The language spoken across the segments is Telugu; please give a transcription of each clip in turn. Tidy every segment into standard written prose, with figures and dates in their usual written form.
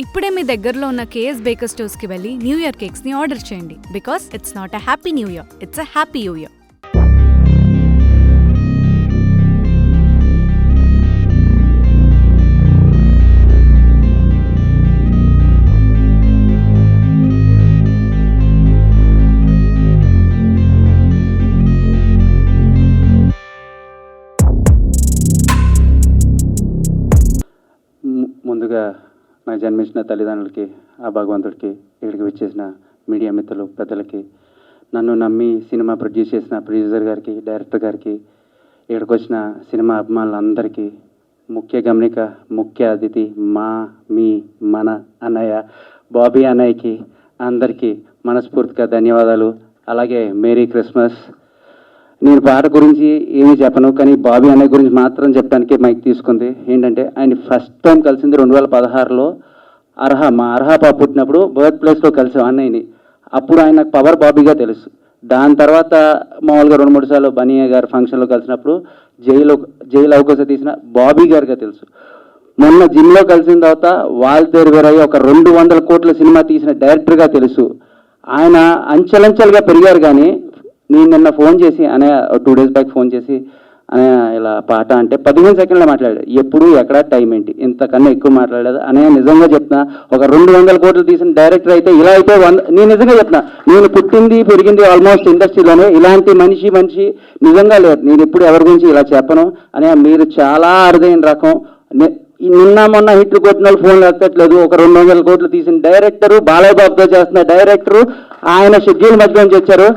ఇప్పుడే మీ దగ్గరలో ఉన్న కేఎస్ బేకర్ స్టోర్స్కి వెళ్ళి న్యూ ఇయర్ కేక్స్ని ఆర్డర్ చేయండి. Because it's not a happy new year, it's a happy new year. ముందుగా నా జన్మించిన తల్లిదండ్రులకి, ఆ భగవంతుడికి, ఇక్కడికి వచ్చేసిన మీడియా మిత్రులు, పెద్దలకి, నన్ను నమ్మి సినిమా ప్రొడ్యూస్ చేసిన ప్రొడ్యూసర్ గారికి, డైరెక్టర్ గారికి, ఇక్కడికి వచ్చిన సినిమా అభిమానులందరికీ, ముఖ్య గమనిక, ముఖ్య అతిథి మన అన్నయ్య బాబీ అన్నయ్యకి అందరికీ మనస్ఫూర్తిగా ధన్యవాదాలు. అలాగే మేరీ క్రిస్మస్. నేను పాట గురించి ఏమీ చెప్పను, కానీ బాబీ అన్నయ్య గురించి మాత్రం చెప్పడానికి మైక్ తీసుకుంది. ఏంటంటే ఆయన ఫస్ట్ టైం కలిసింది 2016లో మా అర్హా పాప పుట్టినప్పుడు బర్త్ ప్లేస్లో కలిసాం అన్నయ్యని. అప్పుడు ఆయన నాకు పవర్ బాబీగా తెలుసు. దాని తర్వాత మామూలుగా 2-3 సార్లు బనియా గారు ఫంక్షన్లో కలిసినప్పుడు జైలు అవకాశం తీసిన బాబీ గారిగా తెలుసు. మొన్న జిమ్లో కలిసిన తర్వాత వాల్తేరు వీరయ్య ఒక 200 కోట్ల సినిమా తీసిన డైరెక్టర్గా తెలుసు. ఆయన అంచెలంచెలుగా పెరిగారు. కానీ నేను నిన్న ఫోన్ చేసి అనే 2 days బ్యాక్ ఫోన్ చేసి అనే ఇలా పాట అంటే 15 సెకండ్లో మాట్లాడాడు. ఎప్పుడు ఎక్కడ టైం ఏంటి, ఇంతకన్నా ఎక్కువ మాట్లాడలేదు అనే. నిజంగా చెప్తున్నా, ఒక 200 కోట్లు తీసిన డైరెక్టర్ అయితే ఇలా అయితే నేను నిజంగా చెప్తున్నా, నేను పుట్టింది పెరిగింది ఆల్మోస్ట్ ఇండస్ట్రీలోనే. ఇలాంటి మనిషి నిజంగా లేదు. నేను ఎప్పుడు ఎవరి గురించి ఇలా చెప్పను అనే. మీరు చాలా అరుదైన రకం. నిన్న మొన్న హిట్లు కొట్టిన వాళ్ళు ఫోన్లు ఎత్తట్లేదు. ఒక 200 కోట్లు తీసిన డైరెక్టరు, బాలయ్య బాబుతో చేస్తున్న డైరెక్టరు, ఆయన షెడ్యూల్ మధ్య నుంచి వచ్చారు.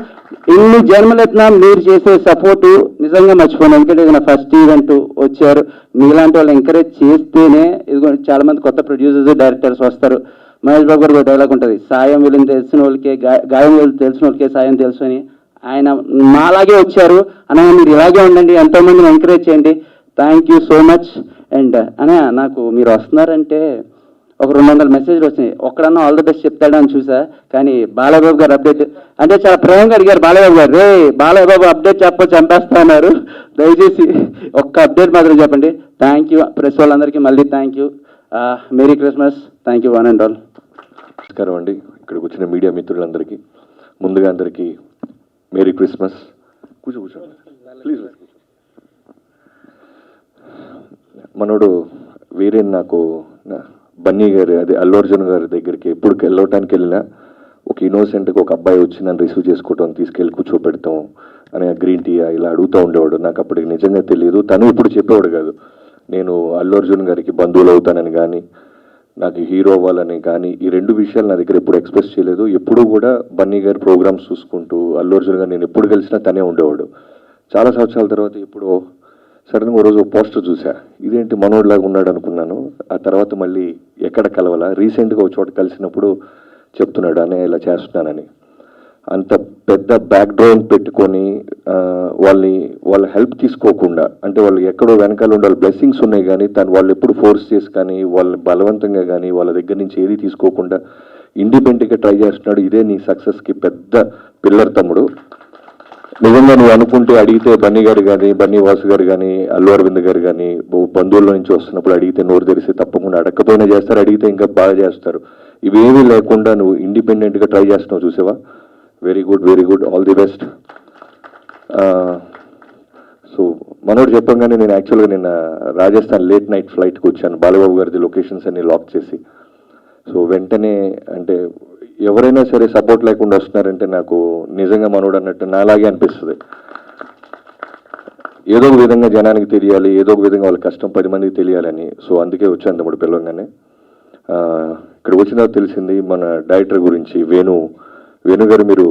ఇన్ని జన్మలు ఎత్తినా మీరు చేసే సపోర్టు నిజంగా మర్చిపోను. ఎందుకంటే ఇది నా ఫస్ట్ ఈవెంట్ వచ్చారు. మీలాంటి వాళ్ళు ఎంకరేజ్ చేస్తేనే ఇది చాలా మంది కొత్త ప్రొడ్యూసర్స్, డైరెక్టర్స్ వస్తారు. మహేష్ బాబు గారు డైలాగ్ ఉంటుంది, సాయం వీళ్ళని తెలిసిన వాళ్ళకే, గాయం వీళ్ళు తెలిసిన వాళ్ళకే సాయం తెలుసు అని. ఆయన మాలాగే వచ్చారు. అనే మీరు ఇలాగే ఉండండి, ఎంతోమందిని ఎంకరేజ్ చేయండి. Thank you so much. And అనే నాకు మీరు వస్తున్నారంటే ఒక 200 మెసేజ్లు వచ్చినాయి. ఒక్కడన్నా ఆల్ ది బెస్ట్ చెప్తాడని చూసా. కానీ బాలయ్య బాబు గారు అప్డేట్ అంటే చాలా ప్రేమగా అడిగారు. బాలయ్య బాబు గారు, బాలయ్య బాబు అప్డేట్ చంపేస్తా అన్నారు. దయచేసి ఒక్క అప్డేట్ మాత్రం చెప్పండి. Thank you. ప్రెస్ వాళ్ళందరికీ మళ్ళీ thank you. Merry Christmas. Thank you one and all. నమస్కారం అండి. ఇక్కడికి వచ్చిన మీడియా మిత్రులందరికీ ముందుగా అందరికీ మేరీ క్రిస్మస్. కూర్చోండి ప్లీజ్. మనోడు వేరే నాకు బన్నీ గారు, అదే అల్లు అర్జున్ గారి దగ్గరికి ఎప్పుడు వెళ్ళటానికి వెళ్ళినా ఒక ఇన్నోసెంట్గా ఒక అబ్బాయి వచ్చి నన్ను రిసీవ్ చేసుకోవటం, తీసుకెళ్ళి కూర్చోపెడతాం అని, గ్రీన్ టీ ఇలా అడుగుతూ ఉండేవాడు. నాకు అప్పటికి నిజంగా తెలియదు. తను ఇప్పుడు చెప్పేవాడు కాదు. నేను అల్లు అర్జున్ గారికి బంధువులు అవుతానని కానీ, నాకు హీరో అవ్వాలని కానీ, ఈ 2 విషయాలు నా దగ్గర ఎప్పుడు ఎక్స్ప్రెస్ చేయలేదు. ఎప్పుడూ కూడా బన్నీ గారి ప్రోగ్రామ్స్ చూసుకుంటూ అల్లు అర్జున్ గారు నేను ఎప్పుడు కలిసినా తనే ఉండేవాడు. చాలా సంవత్సరాల తర్వాత ఇప్పుడు సడన్గా ఒక రోజు పోస్టర్ చూసా, ఇదేంటి మనోడిలాగా ఉన్నాడు అనుకున్నాను. ఆ తర్వాత మళ్ళీ ఎక్కడ కలవాలా, రీసెంట్గా ఒక చోట కలిసినప్పుడు చెప్తున్నాడు అనే ఇలా చేస్తున్నానని. అంత పెద్ద బ్యాక్గ్రౌండ్ పెట్టుకొని వాళ్ళ హెల్ప్ తీసుకోకుండా, అంటే వాళ్ళు ఎక్కడో వెనకాల ఉండే బ్లెస్సింగ్స్ ఉన్నాయి కానీ వాళ్ళు ఎప్పుడు ఫోర్స్ చేసి కానీ, వాళ్ళని బలవంతంగా కానీ వాళ్ళ దగ్గర నుంచి ఏది తీసుకోకుండా ఇండిపెండెంట్గా ట్రై చేస్తున్నాడు. ఇదే నీ సక్సెస్కి పెద్ద పిల్లర్ తమ్ముడు. నిజంగా నువ్వు అనుకుంటే అడిగితే బన్నీ గారు కానీ, బన్నీ వాసు గారు కానీ, అల్లు అరవింద్ గారు కానీ బంధువుల నుంచి వస్తున్నప్పుడు అడిగితే నోరు తెరిస్తే తప్పకుండా అడగకపోయినా చేస్తారు, అడిగితే ఇంకా బాగా చేస్తారు. ఇవేమీ లేకుండా నువ్వు ఇండిపెండెంట్గా ట్రై చేస్తున్నావు చూసావా. Very good, very good, all the best. So మనోడు చెప్పంగానే నేను యాక్చువల్గా నిన్న రాజస్థాన్ లేట్ నైట్ ఫ్లైట్కి వచ్చాను. బాలబాబు గారిది లొకేషన్స్ అన్ని లాక్ చేసి. సో వెంటనే అంటే ఎవరైనా సరే సపోర్ట్ లేకుండా వస్తున్నారంటే నాకు నిజంగా మనోడు అన్నట్టు నాలాగే అనిపిస్తుంది. ఏదో ఒక విధంగా జనానికి తెలియాలి, ఏదో ఒక విధంగా వాళ్ళ కష్టం 10 మందికి తెలియాలని. సో అందుకే వచ్చాను తమ్ముడు పిలవంగానే. ఇక్కడ వచ్చినా తెలిసింది మన డైరెక్టర్ గురించి. వేణు గారు, మీరు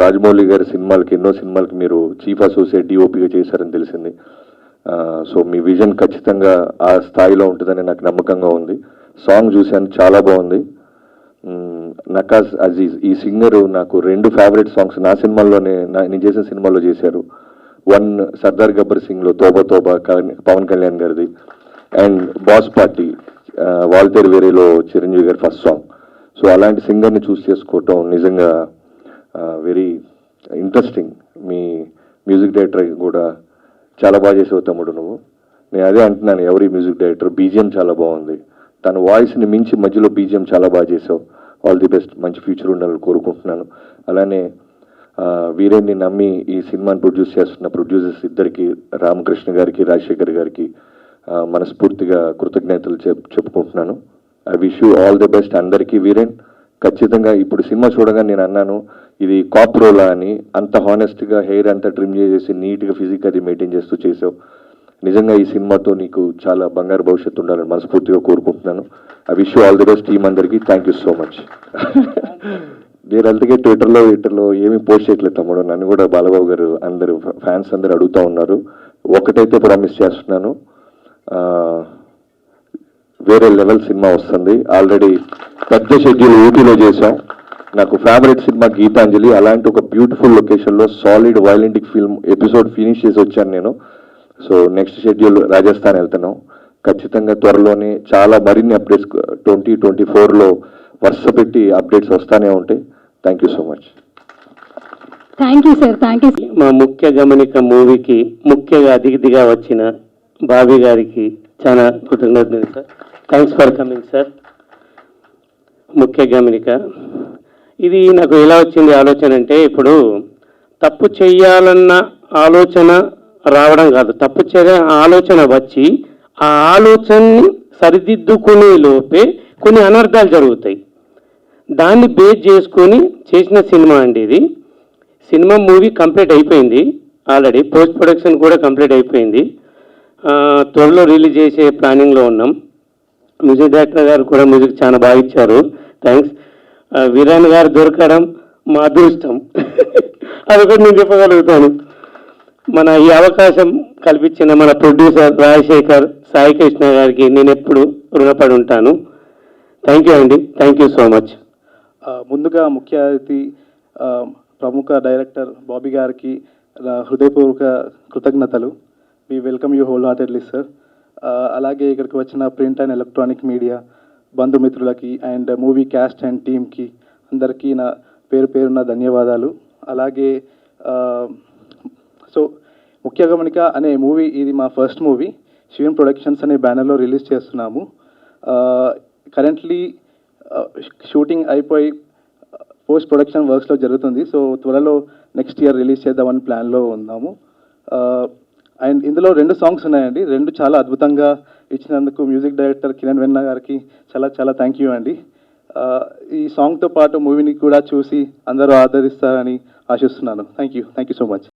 రాజమౌళి గారి సినిమాలకి, ఎన్నో సినిమాలకి మీరు చీఫ్ అసోసియేట్ డిఓపిగా చేశారని తెలిసింది. సో మీ విజన్ ఖచ్చితంగా ఆ స్థాయిలో ఉంటుందని నాకు నమ్మకంగా ఉంది. సాంగ్ చూశాను, చాలా బాగుంది. నకాజ్ అజీజ్ ఈ సింగరు నాకు 2 ఫేవరెట్ సాంగ్స్ నా సినిమాల్లోనే, నేను చేసిన సినిమాలో చేశారు. 1 సర్దార్ గబ్బర్ సింగ్లో తోబా తోబా పవన్ కళ్యాణ్ గారిది, అండ్ బాస్ పార్టీ వాల్తేరు వేరేలో చిరంజీవి గారి ఫస్ట్ సాంగ్. సో అలాంటి సింగర్ని చూస్ చేసుకోవటం నిజంగా వెరీ ఇంట్రెస్టింగ్. మీ మ్యూజిక్ డైరెక్టర్ కూడా చాలా బాగా చేసావు తమ్ముడు నువ్వు. నేను అదే అంటున్నాను, ఎవరి మ్యూజిక్ డైరెక్టర్ బీజిఎం చాలా బాగుంది. తన వాయిస్ని మించి మధ్యలో బీజిఎం చాలా బాగా చేసావు. ఆల్ ది బెస్ట్, మంచి ఫ్యూచర్ ఉండాలని కోరుకుంటున్నాను. అలానే వీరేన్ని నమ్మి ఈ సినిమాని ప్రొడ్యూస్ చేస్తున్న ప్రొడ్యూసర్స్ ఇద్దరికి, రామకృష్ణ గారికి, రాజశేఖర్ గారికి మనస్ఫూర్తిగా కృతజ్ఞతలు చెప్పుకుంటున్నాను. I wish you all the best అందరికీ. వీరేన్, ఖచ్చితంగా ఇప్పుడు సినిమా చూడగా నేను అన్నాను ఇది కాప్రోలా అని. అంత హానెస్ట్గా హెయిర్ అంతా ట్రిమ్ చేసేసి నీట్గా ఫిజిక్ అది మెయింటైన్ చేస్తూ చేసావు. నిజంగా ఈ సినిమాతో నీకు చాలా బంగారు భవిష్యత్తు ఉండాలని మనస్ఫూర్తిగా కోరుకుంటున్నాను. I wish you all the best team అందరికీ. Thank you so much. నేను అందుకే ట్విట్టర్లో ఏమీ పోస్ట్ చేయట్లేదు తమ్ముడు. నన్ను కూడా బాలబాబు గారు అందరూ ఫ్యాన్స్ అందరూ అడుగుతూ ఉన్నారు. ఒకటైతే ప్రామిస్ చేస్తున్నాను, వేరే లెవెల్ సినిమా వస్తుంది. ఆల్రెడీ పెద్ద షెడ్యూల్ ఊటీలో చేశాం. నాకు ఫేవరెట్ సినిమా గీతాంజలి. అలాంటి ఒక బ్యూటిఫుల్ లొకేషన్లో సాలిడ్ వైలెంటిక్ ఫిల్మ్ ఎపిసోడ్ ఫినిష్ చేసి వచ్చాను నేను. సో నెక్స్ట్ షెడ్యూల్ రాజస్థాన్ వెళ్తున్నాం. ఖచ్చితంగా త్వరలోనే చాలా మరిన్ని అప్డేట్స్ 2024లో వరుస పెట్టి అప్డేట్స్ వస్తూనే ఉంటాయి. Thank you so much. Thank you sir, thank you. మా ముఖ్య గమనిక మూవీకి ముఖ్యంగా అతిథిగా వచ్చిన బాబీ గారికి చాలా కృతజ్ఞతలు sir. Thanks for coming sir. ముఖ్య గమనిక ఇది నాకు ఎలా వచ్చింది ఆలోచన అంటే, ఇప్పుడు తప్పు చెయ్యాలన్న ఆలోచన రావడం కాదు, తప్పు చేయ ఆలోచన వచ్చి ఆ ఆలోచనని సరిదిద్దుకునే లోపే కొన్ని అనర్థాలు జరుగుతాయి. దాన్ని బేస్ చేసుకొని చేసిన సినిమా అండి ఇది. సినిమా మూవీ కంప్లీట్ అయిపోయింది, ఆల్రెడీ పోస్ట్ ప్రొడక్షన్ కూడా కంప్లీట్ అయిపోయింది. త్వరలో రిలీజ్ చేసే ప్లానింగ్లో ఉన్నాం. మ్యూజిక్ డైరెక్టర్ గారు కూడా మ్యూజిక్ చాలా బాగా ఇచ్చారు, థ్యాంక్స్. వీరాన్ గారు దొరకడం మా అదృష్టం అది కూడా నేను చెప్పగలుగుతాను. మన ఈ అవకాశం కల్పించిన మన ప్రొడ్యూసర్ రాజశేఖర్, సాయి కృష్ణ గారికి నేను ఎప్పుడు రుణపడి ఉంటాను. థ్యాంక్ యూ అండి, థ్యాంక్ యూ సో మచ్. ముందుగా ముఖ్య అతిథి ప్రముఖ డైరెక్టర్ బాబీ గారికి హృదయపూర్వక కృతజ్ఞతలు. We welcome you wholeheartedly sir. అలాగే ఇక్కడికి వచ్చిన ప్రింట్ అండ్ ఎలక్ట్రానిక్ మీడియా బంధుమిత్రులకి అండ్ మూవీ క్యాస్ట్ అండ్ టీమ్కి అందరికీ నా పేరున ధన్యవాదాలు. అలాగే సో ముఖ్య గమనిక అనే మూవీ ఇది మా ఫస్ట్ మూవీ. శివన్ ప్రొడక్షన్స్ అనే బ్యానర్లో రిలీజ్ చేస్తున్నాము. కరెంట్లీ షూటింగ్ అయిపోయి పోస్ట్ ప్రొడక్షన్ వర్క్స్లో జరుగుతుంది. సో త్వరలో నెక్స్ట్ ఇయర్ రిలీజ్ చేద్దామని ప్లాన్లో ఉన్నాము. అండ్ ఇందులో 2 సాంగ్స్ ఉన్నాయండి. 2 చాలా అద్భుతంగా ఇచ్చినందుకు మ్యూజిక్ డైరెక్టర్ కిరణ్ వెన్నా గారికి చాలా థ్యాంక్ యూ అండి. ఈ సాంగ్తో పాటు మూవీని కూడా చూసి అందరూ ఆదరిస్తారని ఆశిస్తున్నాను. Thank you so much.